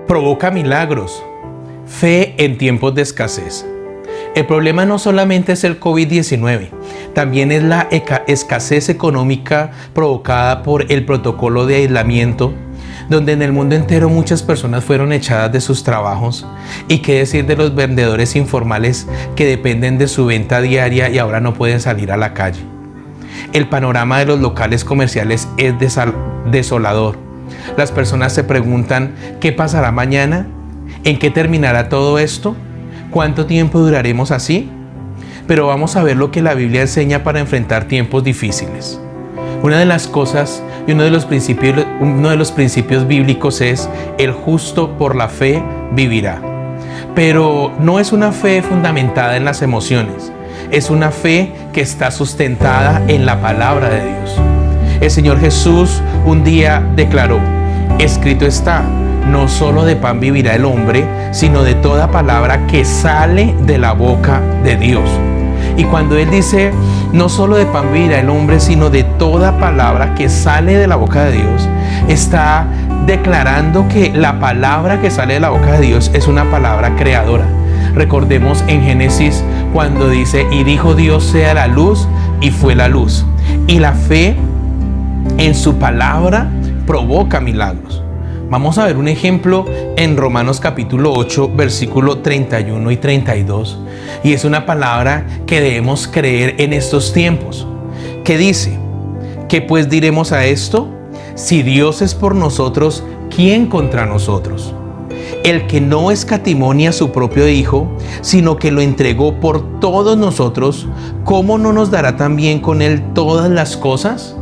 provoca milagros. Fe en tiempos de escasez. El problema no solamente es el COVID-19, también es la escasez económica provocada por el protocolo de aislamiento, donde en el mundo entero muchas personas fueron echadas de sus trabajos. Y qué decir de los vendedores informales que dependen de su venta diaria y ahora no pueden salir a la calle. El panorama de los locales comerciales es desolador. Las personas se preguntan, ¿qué pasará mañana? ¿En qué terminará todo esto? ¿Cuánto tiempo duraremos así? Pero vamos a ver lo que la Biblia enseña para enfrentar tiempos difíciles. Una de las cosas y uno de los principios bíblicos es: el justo por la fe vivirá. Pero no es una fe fundamentada en las emociones, es una fe que está sustentada en la palabra de Dios. El Señor Jesús un día declaró: escrito está, no solo de pan vivirá el hombre, sino de toda palabra que sale de la boca de Dios. Y cuando Él dice, no solo de pan vivirá el hombre, sino de toda palabra que sale de la boca de Dios, está declarando que la palabra que sale de la boca de Dios es una palabra creadora. Recordemos en Génesis cuando dice, y dijo Dios sea la luz, y fue la luz. Y la fe en su palabra provoca milagros. Vamos a ver un ejemplo en Romanos capítulo 8, versículo 31 y 32. Y es una palabra que debemos creer en estos tiempos, que dice: ¿qué pues diremos a esto? Si Dios es por nosotros, ¿quién contra nosotros? El que no escatimó ni a su propio Hijo, sino que lo entregó por todos nosotros, ¿cómo no nos dará también con Él todas las cosas?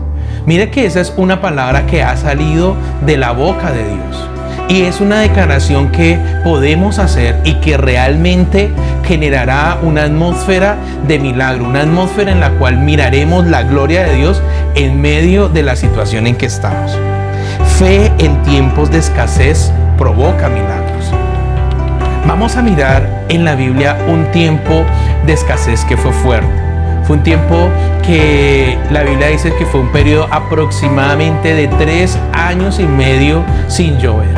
Mire que esa es una palabra que ha salido de la boca de Dios. Y es una declaración que podemos hacer y que realmente generará una atmósfera de milagro, una atmósfera en la cual miraremos la gloria de Dios en medio de la situación en que estamos. Fe en tiempos de escasez provoca milagros. Vamos a mirar en la Biblia un tiempo de escasez que fue fuerte. Fue un tiempo que la Biblia dice que fue un periodo aproximadamente de 3 años y medio sin llover.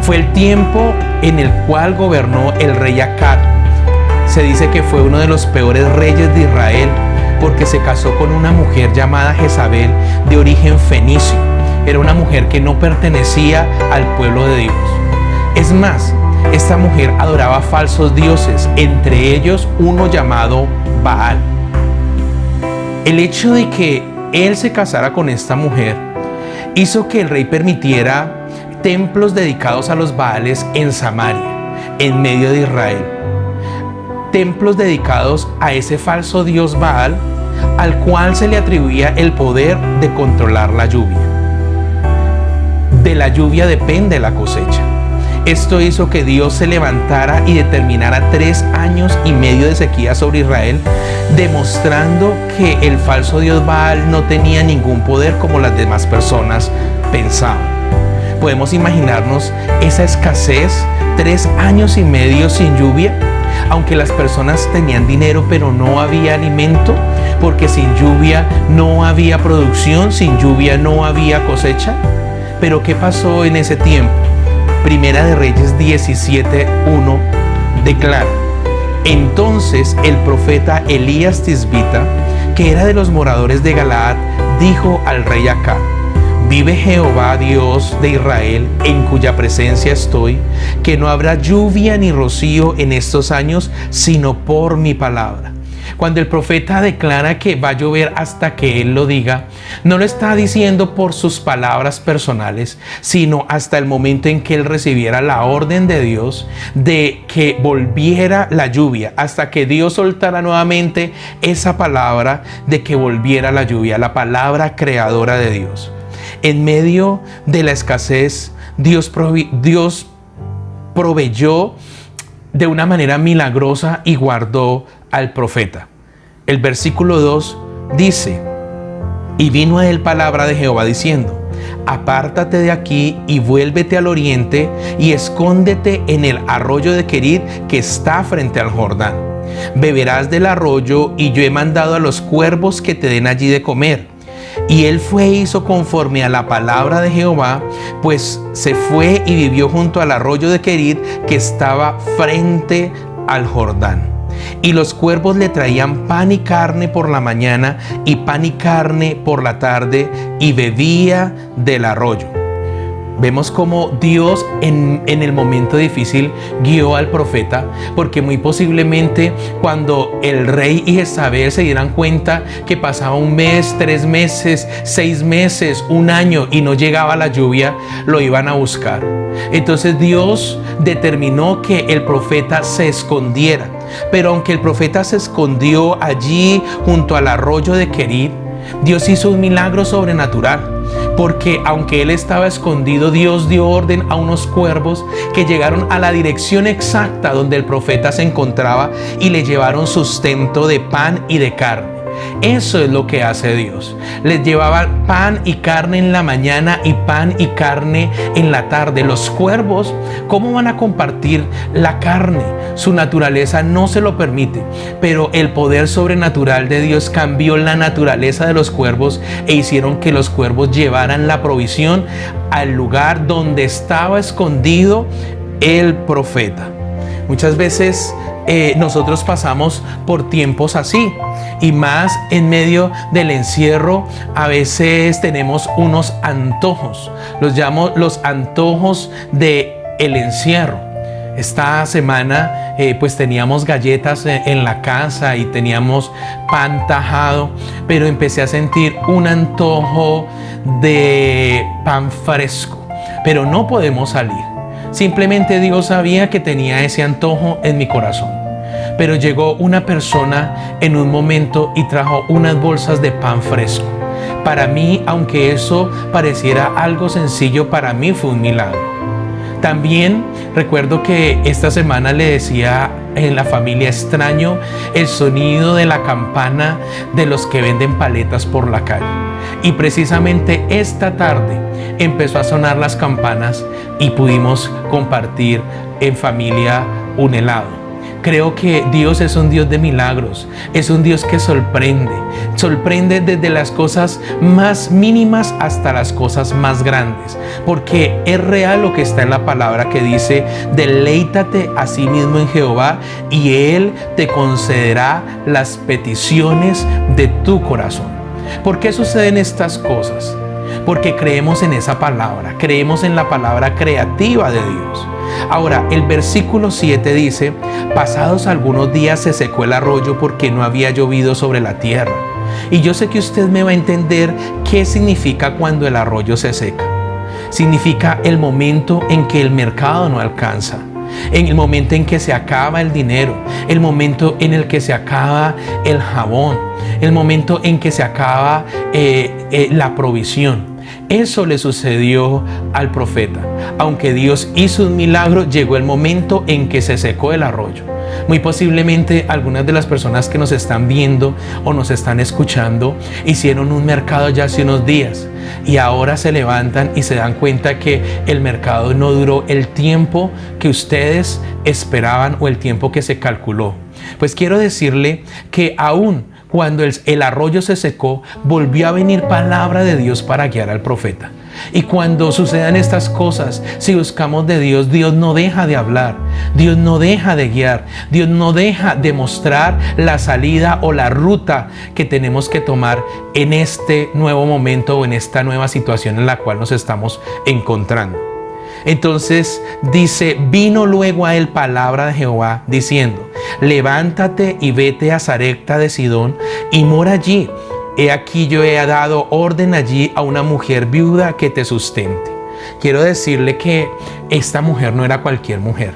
Fue el tiempo en el cual gobernó el rey Acab. Se dice que fue uno de los peores reyes de Israel porque se casó con una mujer llamada Jezabel de origen fenicio. Era una mujer que no pertenecía al pueblo de Dios. Es más, esta mujer adoraba falsos dioses, entre ellos uno llamado Baal. El hecho de que él se casara con esta mujer hizo que el rey permitiera templos dedicados a los Baales en Samaria, en medio de Israel. Templos dedicados a ese falso dios Baal, al cual se le atribuía el poder de controlar la lluvia. De la lluvia depende la cosecha. Esto hizo que Dios se levantara y determinara 3 años y medio de sequía sobre Israel, demostrando que el falso dios Baal no tenía ningún poder como las demás personas pensaban. Podemos imaginarnos esa escasez, 3 años y medio sin lluvia, aunque las personas tenían dinero, pero no había alimento, porque sin lluvia no había producción, sin lluvia no había cosecha. Pero ¿qué pasó en ese tiempo? Primera de Reyes 17:1 declara: entonces el profeta Elías Tisbita, que era de los moradores de Galaad, dijo al rey Acab: vive Jehová Dios de Israel, en cuya presencia estoy, que no habrá lluvia ni rocío en estos años, sino por mi palabra. Cuando el profeta declara que va a llover hasta que él lo diga, no lo está diciendo por sus palabras personales, sino hasta el momento en que él recibiera la orden de Dios de que volviera la lluvia, hasta que Dios soltara nuevamente esa palabra de que volviera la lluvia, la palabra creadora de Dios. En medio de la escasez, Dios proveyó de una manera milagrosa y guardó al profeta. El versículo 2 dice: y vino a él palabra de Jehová diciendo: apártate de aquí y vuélvete al oriente y escóndete en el arroyo de Querit que está frente al Jordán. Beberás del arroyo y yo he mandado a los cuervos que te den allí de comer. Y él fue e hizo conforme a la palabra de Jehová, pues se fue y vivió junto al arroyo de Querit, que estaba frente al Jordán. Y los cuervos le traían pan y carne por la mañana y pan y carne por la tarde, y bebía del arroyo. Vemos cómo Dios en el momento difícil guió al profeta, porque muy posiblemente cuando el rey y Jezabel se dieran cuenta que pasaba un mes, 3 meses, 6 meses, un año y no llegaba la lluvia, lo iban a buscar. Entonces Dios determinó que el profeta se escondiera. Pero aunque el profeta se escondió allí junto al arroyo de Querit, Dios hizo un milagro sobrenatural. Porque aunque él estaba escondido, Dios dio orden a unos cuervos que llegaron a la dirección exacta donde el profeta se encontraba y le llevaron sustento de pan y de carne. Eso es lo que hace Dios. Les llevaban pan y carne en la mañana y pan y carne en la tarde. Los cuervos, ¿cómo van a compartir la carne? Su naturaleza no se lo permite, pero el poder sobrenatural de Dios cambió la naturaleza de los cuervos e hicieron que los cuervos llevaran la provisión al lugar donde estaba escondido el profeta. Muchas veces nosotros pasamos por tiempos así, y más en medio del encierro. A veces tenemos unos antojos, los llamo los antojos del encierro. Esta semana pues teníamos galletas en la casa y teníamos pan tajado, pero empecé a sentir un antojo de pan fresco, pero no podemos salir. Simplemente Dios sabía que tenía ese antojo en mi corazón. Pero llegó una persona en un momento y trajo unas bolsas de pan fresco. Para mí, aunque eso pareciera algo sencillo, para mí fue un milagro. También recuerdo que esta semana le decía en la familia: extraño el sonido de la campana de los que venden paletas por la calle. Y precisamente esta tarde empezó a sonar las campanas y pudimos compartir en familia un helado. Creo que Dios es un Dios de milagros, es un Dios que sorprende desde las cosas más mínimas hasta las cosas más grandes, porque es real lo que está en la palabra que dice: deleítate a sí mismo en Jehová y Él te concederá las peticiones de tu corazón. ¿Por qué suceden estas cosas? Porque creemos en esa palabra, creemos en la palabra creativa de Dios. Ahora, el versículo 7 dice: pasados algunos días se secó el arroyo porque no había llovido sobre la tierra. Y yo sé que usted me va a entender qué significa cuando el arroyo se seca. Significa el momento en que el mercado no alcanza, en el momento en que se acaba el dinero, el momento en el que se acaba el jabón, el momento en que se acaba la provisión. Eso le sucedió al profeta. Aunque Dios hizo un milagro, llegó el momento en que se secó el arroyo. Muy posiblemente algunas de las personas que nos están viendo o nos están escuchando hicieron un mercado ya hace unos días y ahora se levantan y se dan cuenta que el mercado no duró el tiempo que ustedes esperaban o el tiempo que se calculó. Pues quiero decirle que aún cuando el arroyo se secó, volvió a venir palabra de Dios para guiar al profeta. Y cuando sucedan estas cosas, si buscamos de Dios, Dios no deja de hablar, Dios no deja de guiar, Dios no deja de mostrar la salida o la ruta que tenemos que tomar en este nuevo momento o en esta nueva situación en la cual nos estamos encontrando. Entonces dice: vino luego a él palabra de Jehová diciendo: levántate y vete a Sarepta de Sidón y mora allí. He aquí yo he dado orden allí a una mujer viuda que te sustente. Quiero decirle que esta mujer no era cualquier mujer.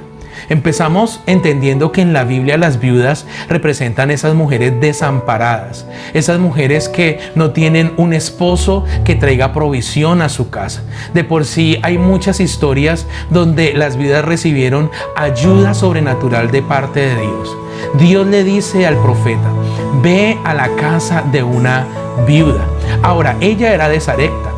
Empezamos entendiendo que en la Biblia las viudas representan esas mujeres desamparadas, esas mujeres que no tienen un esposo que traiga provisión a su casa. De por sí hay muchas historias donde las viudas recibieron ayuda sobrenatural de parte de Dios. Dios le dice al profeta: ve a la casa de una viuda. Ahora, ella era de Sarepta.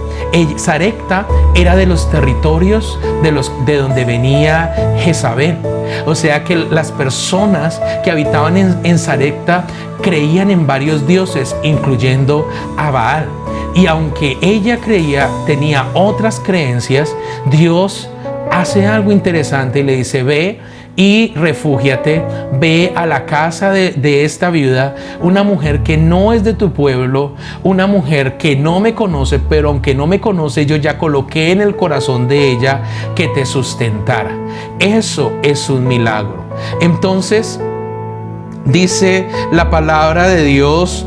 Sarepta era de los territorios de donde venía Jezabel. O sea que las personas que habitaban en Sarepta creían en varios dioses, incluyendo a Baal. Y aunque ella tenía otras creencias, Dios hace algo interesante y le dice: ve y refúgiate, ve a la casa de esta viuda, una mujer que no es de tu pueblo, una mujer que no me conoce, pero aunque no me conoce, yo ya coloqué en el corazón de ella que te sustentara. Eso es un milagro. Entonces, dice la palabra de Dios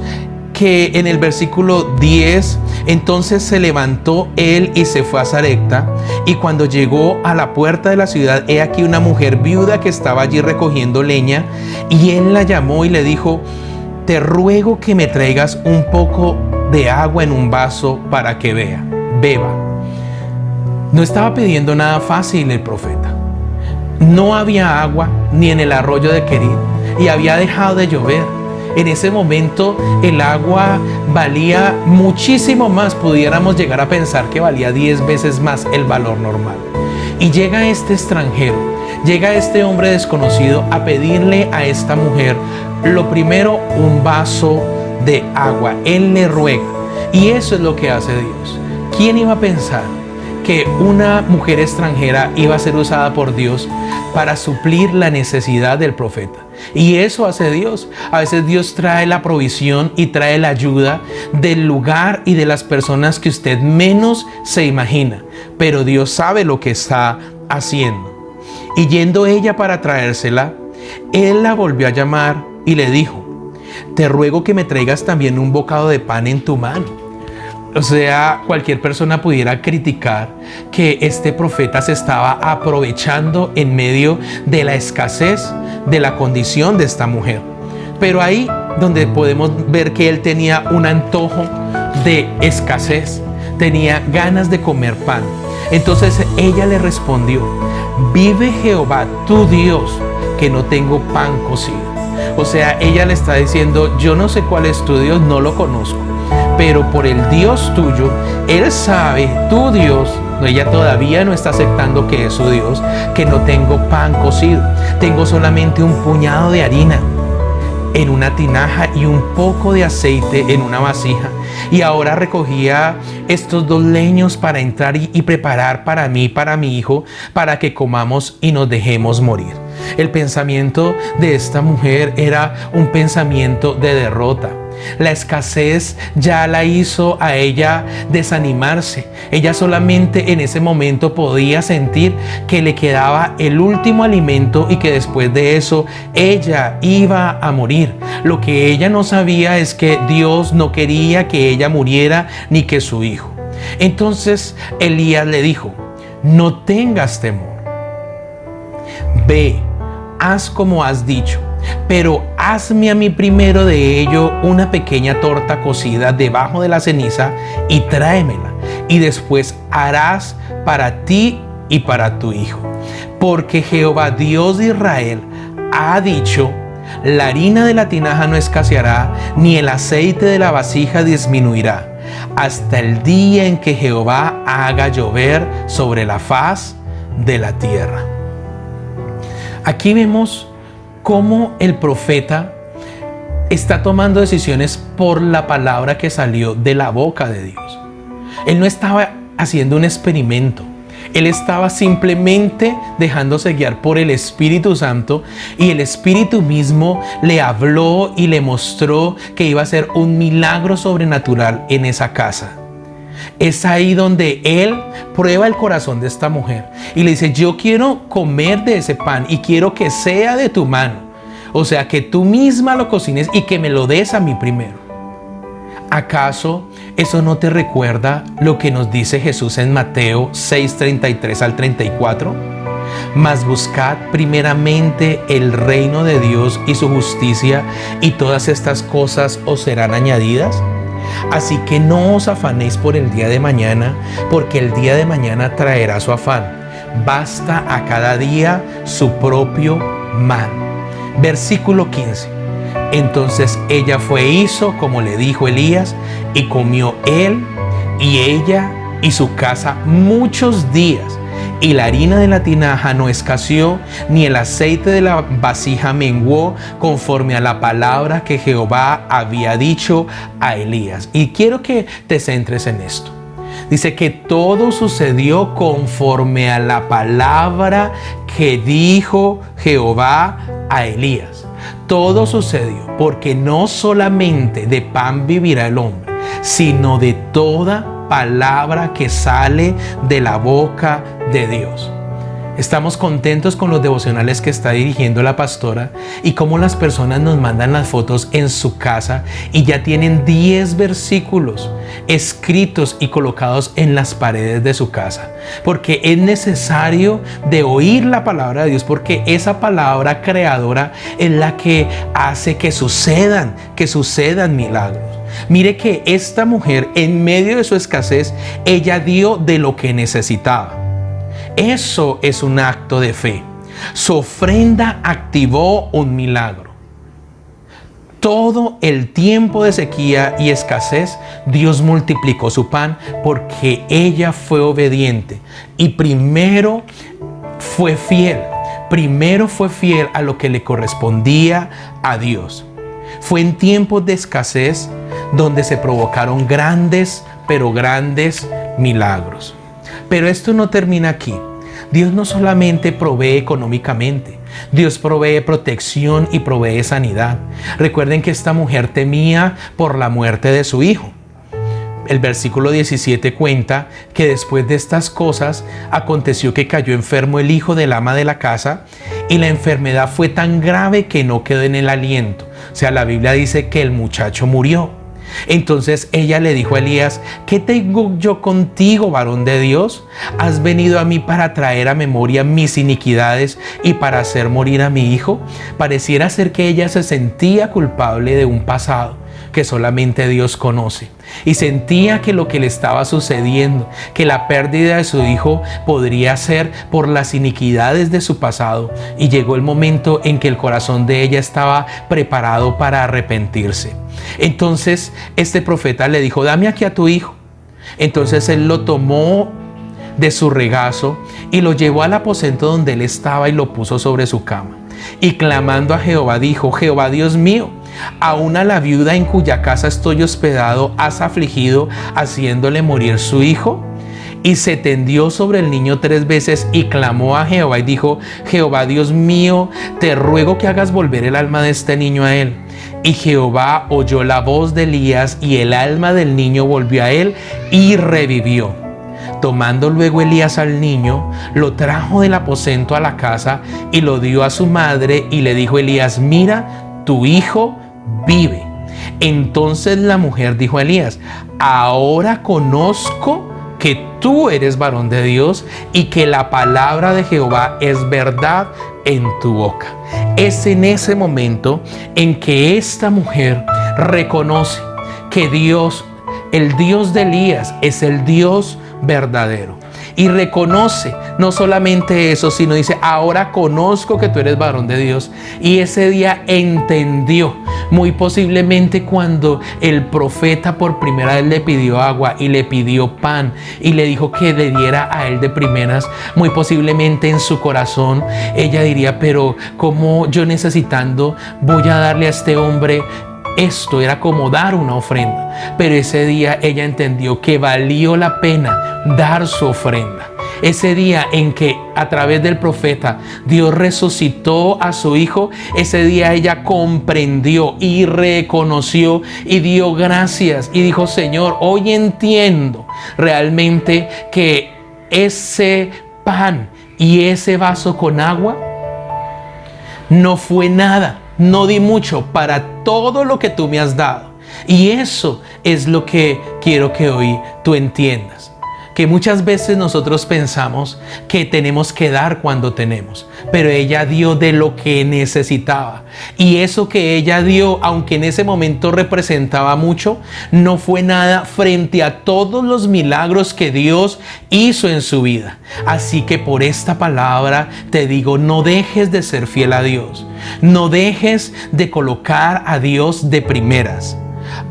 que en el versículo 10, entonces se levantó él y se fue a Sarepta, y cuando llegó a la puerta de la ciudad, he aquí una mujer viuda que estaba allí recogiendo leña, y él la llamó y le dijo: te ruego que me traigas un poco de agua en un vaso para que beba. No estaba pidiendo nada fácil el profeta. No había agua ni en el arroyo de Querit, y había dejado de llover. En ese momento el agua valía muchísimo más, pudiéramos llegar a pensar que valía 10 veces más el valor normal. Y llega este extranjero, llega este hombre desconocido a pedirle a esta mujer, lo primero, un vaso de agua. Él le ruega, y eso es lo que hace Dios. ¿Quién iba a pensar que una mujer extranjera iba a ser usada por Dios para suplir la necesidad del profeta? Y eso hace Dios. A veces Dios trae la provisión y trae la ayuda del lugar y de las personas que usted menos se imagina, pero Dios sabe lo que está haciendo. Y yendo ella para traérsela, él la volvió a llamar y le dijo: te ruego que me traigas también un bocado de pan en tu mano. O sea, cualquier persona pudiera criticar que este profeta se estaba aprovechando en medio de la escasez de la condición de esta mujer. Pero ahí donde podemos ver que él tenía un antojo de escasez, tenía ganas de comer pan. Entonces ella le respondió: vive Jehová tu Dios, que no tengo pan cocido. O sea, ella le está diciendo: yo no sé cuál es tu Dios, no lo conozco, pero por el Dios tuyo, Él sabe, tu Dios, ella todavía no está aceptando que es su Dios, que no tengo pan cocido. Tengo solamente un puñado de harina en una tinaja y un poco de aceite en una vasija. Y ahora recogía estos 2 leños para entrar y preparar para mí y para mi hijo, para que comamos y nos dejemos morir. El pensamiento de esta mujer era un pensamiento de derrota. La escasez ya la hizo a ella desanimarse. Ella solamente en ese momento podía sentir que le quedaba el último alimento y que después de eso ella iba a morir. Lo que ella no sabía es que Dios no quería que ella muriera ni que su hijo. Entonces Elías le dijo: no tengas temor. Ve, haz como has dicho, pero hazme a mí primero de ello una pequeña torta cocida debajo de la ceniza y tráemela, y después harás para ti y para tu hijo. Porque Jehová Dios de Israel ha dicho: la harina de la tinaja no escaseará, ni el aceite de la vasija disminuirá, hasta el día en que Jehová haga llover sobre la faz de la tierra. Aquí vemos cómo el profeta está tomando decisiones por la palabra que salió de la boca de Dios. Él no estaba haciendo un experimento. Él estaba simplemente dejándose guiar por el Espíritu Santo, y el Espíritu mismo le habló y le mostró que iba a ser un milagro sobrenatural en esa casa. Es ahí donde él prueba el corazón de esta mujer y le dice: yo quiero comer de ese pan y quiero que sea de tu mano. O sea, que tú misma lo cocines y que me lo des a mí primero. ¿Acaso eso no te recuerda lo que nos dice Jesús en Mateo 6:33 al 34? Mas buscad primeramente el reino de Dios y su justicia, y todas estas cosas os serán añadidas. Así que no os afanéis por el día de mañana, porque el día de mañana traerá su afán. Basta a cada día su propio mal. Versículo 15. Entonces ella fue e hizo como le dijo Elías, y comió él y ella y su casa muchos días, y la harina de la tinaja no escaseó, ni el aceite de la vasija menguó, conforme a la palabra que Jehová había dicho a Elías. Y quiero que te centres en esto. Dice que todo sucedió conforme a la palabra que dijo Jehová a Elías. Todo sucedió porque no solamente de pan vivirá el hombre, sino de toda palabra que sale de la boca de Dios. Estamos contentos con los devocionales que está dirigiendo la pastora y cómo las personas nos mandan las fotos en su casa y ya tienen 10 versículos escritos y colocados en las paredes de su casa. Porque es necesario de oír la palabra de Dios, porque esa palabra creadora es la que hace que sucedan milagros. Mire que esta mujer, en medio de su escasez, ella dio de lo que necesitaba. Eso es un acto de fe. Su ofrenda activó un milagro. Todo el tiempo de sequía y escasez, Dios multiplicó su pan porque ella fue obediente y primero fue fiel a lo que le correspondía a Dios. Fue en tiempos de escasez donde se provocaron grandes milagros. Pero esto no termina aquí. Dios no solamente provee económicamente, Dios provee protección y provee sanidad. Recuerden que esta mujer temía por la muerte de su hijo. El versículo 17 cuenta que después de estas cosas aconteció que cayó enfermo el hijo del ama de la casa y la enfermedad fue tan grave que no quedó en el aliento. O sea, la Biblia dice que el muchacho murió. Entonces ella le dijo a Elías: ¿qué tengo yo contigo, varón de Dios? ¿Has venido a mí para traer a memoria mis iniquidades y para hacer morir a mi hijo? Pareciera ser que ella se sentía culpable de un pasado que solamente Dios conoce, y sentía que lo que le estaba sucediendo, que la pérdida de su hijo podría ser por las iniquidades de su pasado, y llegó el momento en que el corazón de ella estaba preparado para arrepentirse. Entonces este profeta le dijo: dame aquí a tu hijo. Entonces él lo tomó de su regazo y lo llevó al aposento donde él estaba y lo puso sobre su cama. Y clamando a Jehová dijo: Jehová Dios mío, aún a la viuda en cuya casa estoy hospedado has afligido, haciéndole morir su hijo. Y se tendió sobre el niño 3 veces y clamó a Jehová y dijo: Jehová Dios mío, te ruego que hagas volver el alma de este niño a él. Y Jehová oyó la voz de Elías, y el alma del niño volvió a él y revivió. Tomando luego Elías al niño, lo trajo del aposento a la casa y lo dio a su madre, y le dijo Elías: mira, tu hijo vive. Entonces la mujer dijo a Elías: ahora conozco que tú eres varón de Dios y que la palabra de Jehová es verdad en tu boca. Es en ese momento en que esta mujer reconoce que Dios, el Dios de Elías, es el Dios verdadero. Y reconoce no solamente eso, sino dice: ahora conozco que tú eres varón de Dios. Y ese día entendió, muy posiblemente cuando el profeta por primera vez le pidió agua y le pidió pan y le dijo que le diera a él de primeras, muy posiblemente en su corazón ella diría: pero ¿cómo yo necesitando voy a darle a este hombre? Esto era como dar una ofrenda. Pero ese día ella entendió que valió la pena dar su ofrenda. Ese día en que a través del profeta Dios resucitó a su hijo, ese día ella comprendió y reconoció y dio gracias y dijo: Señor, hoy entiendo realmente que ese pan y ese vaso con agua no fue nada. No di mucho para todo lo que tú me has dado. Y eso es lo que quiero que hoy tú entiendas. Que muchas veces nosotros pensamos que tenemos que dar cuando tenemos, pero ella dio de lo que necesitaba. Y eso que ella dio, aunque en ese momento representaba mucho, no fue nada frente a todos los milagros que Dios hizo en su vida. Así que por esta palabra te digo: no dejes de ser fiel a Dios. No dejes de colocar a Dios de primeras.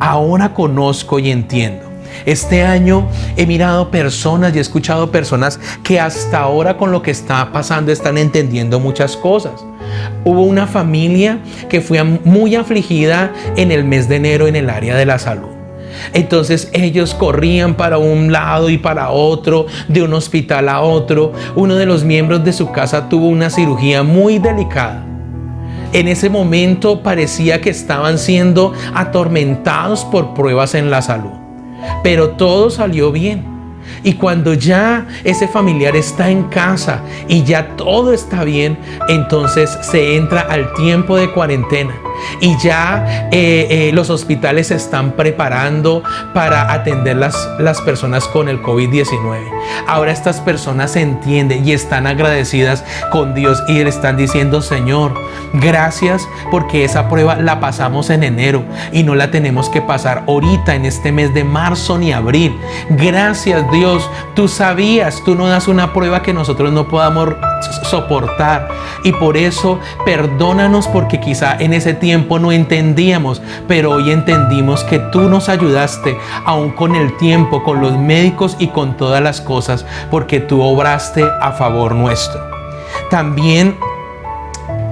Ahora conozco y entiendo. Este año he mirado personas y he escuchado personas que hasta ahora con lo que está pasando están entendiendo muchas cosas. Hubo una familia que fue muy afligida en el mes de enero en el área de la salud. Entonces ellos corrían para un lado y para otro, de un hospital a otro. Uno de los miembros de su casa tuvo una cirugía muy delicada. En ese momento parecía que estaban siendo atormentados por pruebas en la salud, pero todo salió bien. Y cuando ya ese familiar está en casa y ya todo está bien, entonces se entra al tiempo de cuarentena y ya los hospitales se están preparando para atender las personas con el COVID-19. Ahora estas personas entienden y están agradecidas con Dios y le están diciendo: Señor, gracias porque esa prueba la pasamos en enero y no la tenemos que pasar ahorita en este mes de marzo ni abril. Gracias, Dios, tú sabías, tú no das una prueba que nosotros no podamos soportar, y por eso perdónanos porque quizá en ese tiempo no entendíamos, pero hoy entendimos que tú nos ayudaste aún con el tiempo, con los médicos y con todas las cosas, porque tú obraste a favor nuestro. También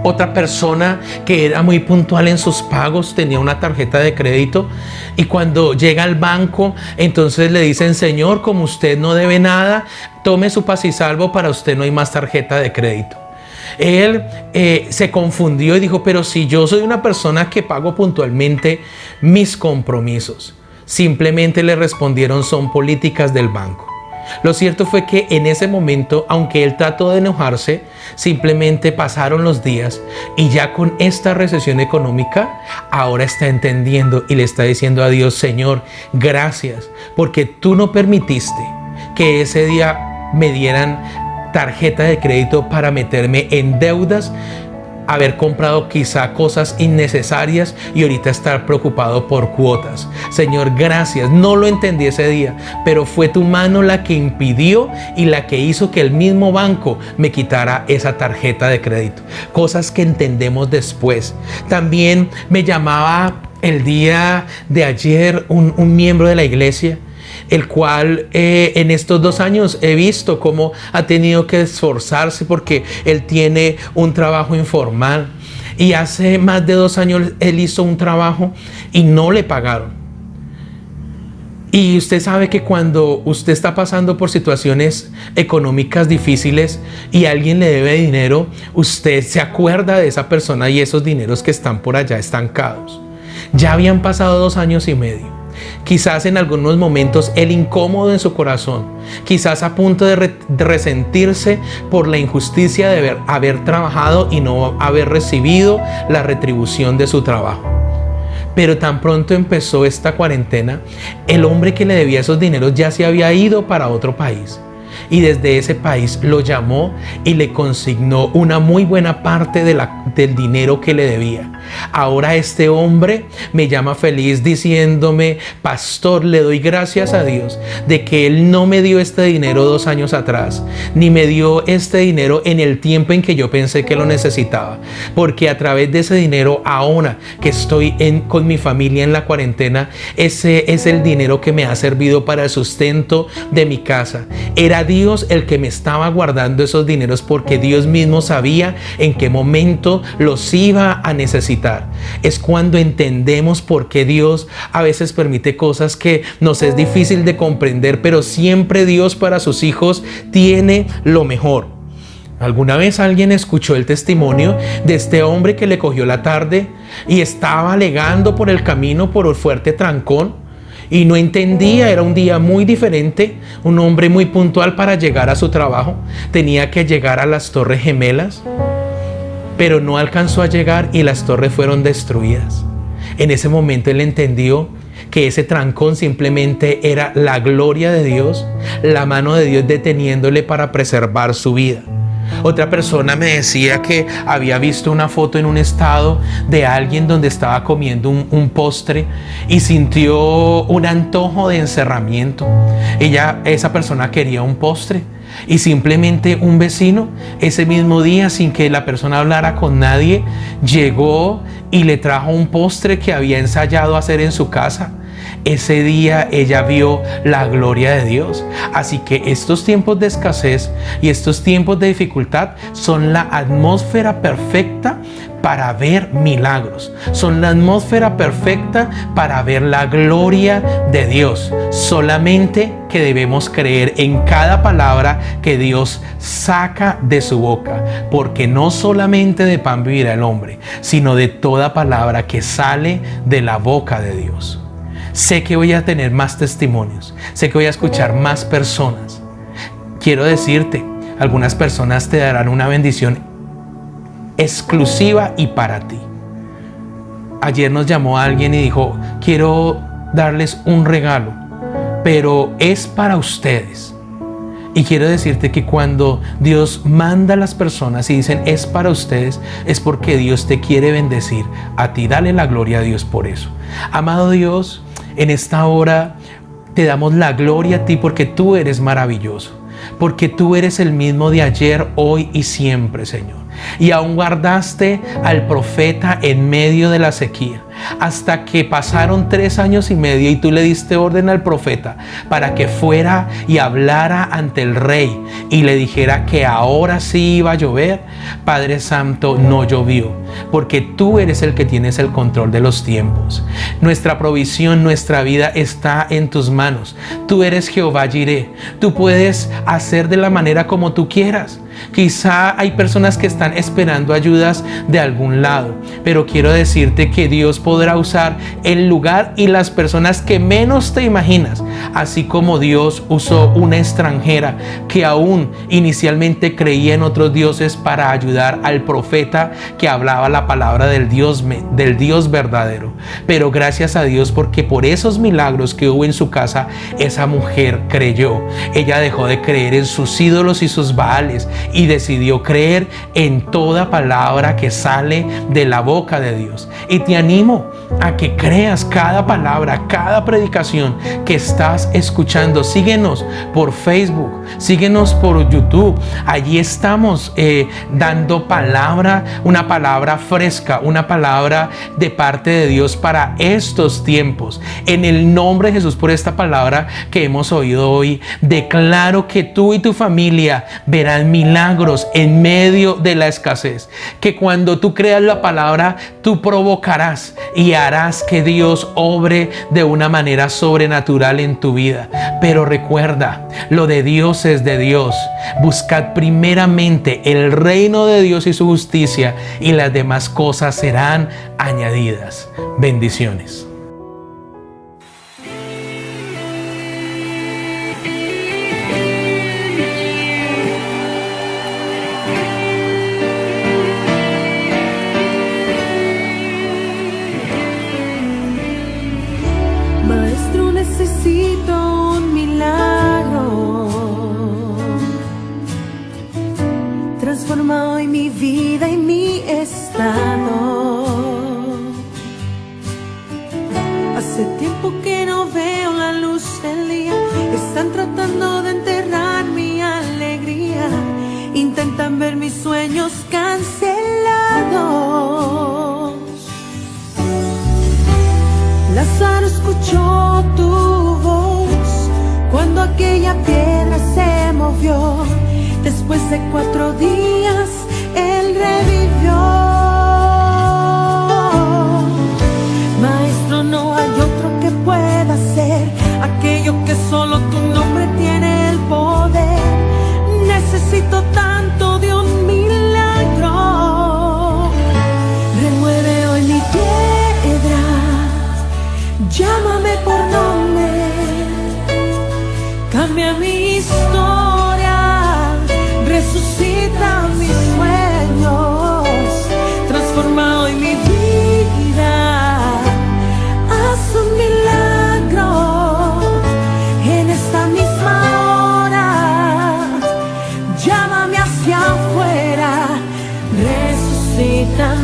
otra persona que era muy puntual en sus pagos tenía una tarjeta de crédito, y cuando llega al banco entonces le dicen: Señor, como usted no debe nada, tome su paz y salvo, para usted no hay más tarjeta de crédito. Él se confundió y dijo: pero si yo soy una persona que pago puntualmente mis compromisos. Simplemente le respondieron: son políticas del banco. Lo cierto fue que en ese momento, aunque él trató de enojarse, simplemente pasaron los días y ya con esta recesión económica, ahora está entendiendo y le está diciendo a Dios: Señor, gracias porque tú no permitiste que ese día me dieran tarjeta de crédito para meterme en deudas, haber comprado quizá cosas innecesarias y ahorita estar preocupado por cuotas. Señor, gracias. No lo entendí ese día, pero fue tu mano la que impidió y la que hizo que el mismo banco me quitara esa tarjeta de crédito. Cosas que entendemos después. También me llamaba el día de ayer un miembro de la iglesia, el cual en estos 2 años he visto cómo ha tenido que esforzarse porque él tiene un trabajo informal, y hace más de 2 años él hizo un trabajo y no le pagaron. Y usted sabe que cuando usted está pasando por situaciones económicas difíciles y alguien le debe dinero, usted se acuerda de esa persona y esos dineros que están por allá estancados. Ya habían pasado 2 años y medio. Quizás en algunos momentos el incómodo en su corazón, quizás a punto de resentirse por la injusticia de haber trabajado y no haber recibido la retribución de su trabajo. Pero tan pronto empezó esta cuarentena, el hombre que le debía esos dineros ya se había ido para otro país. Y desde ese país lo llamó y le consignó una muy buena parte del dinero que le debía. Ahora este hombre me llama feliz diciéndome: pastor, le doy gracias a Dios de que Él no me dio este dinero 2 años atrás, ni me dio este dinero en el tiempo en que yo pensé que lo necesitaba, porque a través de ese dinero, ahora que estoy con mi familia en la cuarentena, ese es el dinero que me ha servido para el sustento de mi casa. Era Dios el que me estaba guardando esos dineros, porque Dios mismo sabía en qué momento los iba a necesitar. Es cuando entendemos por qué Dios a veces permite cosas que nos es difícil de comprender, pero siempre Dios para sus hijos tiene lo mejor. ¿Alguna vez alguien escuchó el testimonio de este hombre que le cogió la tarde y estaba alegando por el camino por un fuerte trancón? Y no entendía, era un día muy diferente, un hombre muy puntual para llegar a su trabajo, tenía que llegar a las Torres Gemelas, pero no alcanzó a llegar y las torres fueron destruidas. En ese momento él entendió que ese trancón simplemente era la gloria de Dios, la mano de Dios deteniéndole para preservar su vida. Otra persona me decía que había visto una foto en un estado de alguien donde estaba comiendo un postre y sintió un antojo de encerramiento. Esa persona quería un postre y simplemente un vecino ese mismo día, sin que la persona hablara con nadie, llegó y le trajo un postre que había ensayado hacer en su casa. ese día ella vio la gloria de Dios. Así que estos tiempos de escasez y estos tiempos de dificultad son la atmósfera perfecta para ver milagros. Son la atmósfera perfecta para ver la gloria de Dios. Solamente que debemos creer en cada palabra que Dios saca de su boca, porque no solamente de pan vivirá el hombre, sino de toda palabra que sale de la boca de Dios. Sé que voy a tener más testimonios, sé que voy a escuchar más personas. Quiero decirte, algunas personas te darán una bendición exclusiva y para ti. Ayer nos llamó alguien y dijo: quiero darles un regalo, pero es para ustedes. Y quiero decirte que cuando Dios manda a las personas y dicen es para ustedes, es porque Dios te quiere bendecir a ti. Dale la gloria a Dios por eso. Amado Dios, en esta hora te damos la gloria a ti porque tú eres maravilloso, porque tú eres el mismo de ayer, hoy y siempre, Señor. Y aún guardaste al profeta en medio de la sequía, hasta que pasaron 3 años y medio y tú le diste orden al profeta para que fuera y hablara ante el rey y le dijera que ahora sí iba a llover. Padre Santo, no llovió, porque tú eres el que tienes el control de los tiempos. Nuestra provisión, nuestra vida está en tus manos. Tú eres Jehová Jireh. Tú puedes hacer de la manera como tú quieras. Quizá hay personas que están esperando ayudas de algún lado, pero quiero decirte que Dios podrá usar el lugar y las personas que menos te imaginas, así como Dios usó una extranjera que aún inicialmente creía en otros dioses para ayudar al profeta que hablaba la palabra del Dios verdadero. Pero gracias a Dios, porque por esos milagros que hubo en su casa, esa mujer creyó. Ella dejó de creer en sus ídolos y sus baales y decidió creer en toda palabra que sale de la boca de Dios. Y te animo a que creas cada palabra, cada predicación que estás escuchando. Síguenos por Facebook, síguenos por YouTube. Allí estamos dando palabra, una palabra fresca, una palabra de parte de Dios para estos tiempos. En el nombre de Jesús, por esta palabra que hemos oído hoy, declaro que tú y tu familia verán milagros en medio de la escasez. Que cuando tú creas la palabra, tú provocarás y harás que Dios obre de una manera sobrenatural en tu vida. Pero recuerda, lo de Dios es de Dios. Buscad primeramente el reino de Dios y su justicia, y las demás cosas serán añadidas. Bendiciones. Maestro, necesito un milagro. Transforma hoy mi vida y mi estado. Hace tiempo que no veo la luz del día. Están tratando de enterrar mi alegría. Intentan ver mis sueños cancelados. Lázaro escuchó tu voz cuando aquella piedra se movió. Después de 4 días, él revivió. Maestro, no hay otro que pueda hacer aquello que solo tu nombre tiene el poder. Necesito tanto de un milagro. Remueve hoy mi piedra. Llámame por nombre, cambia mi historia, resucita mis sueños, transforma hoy mi vida, haz un milagro en esta misma hora, llámame hacia afuera, resucita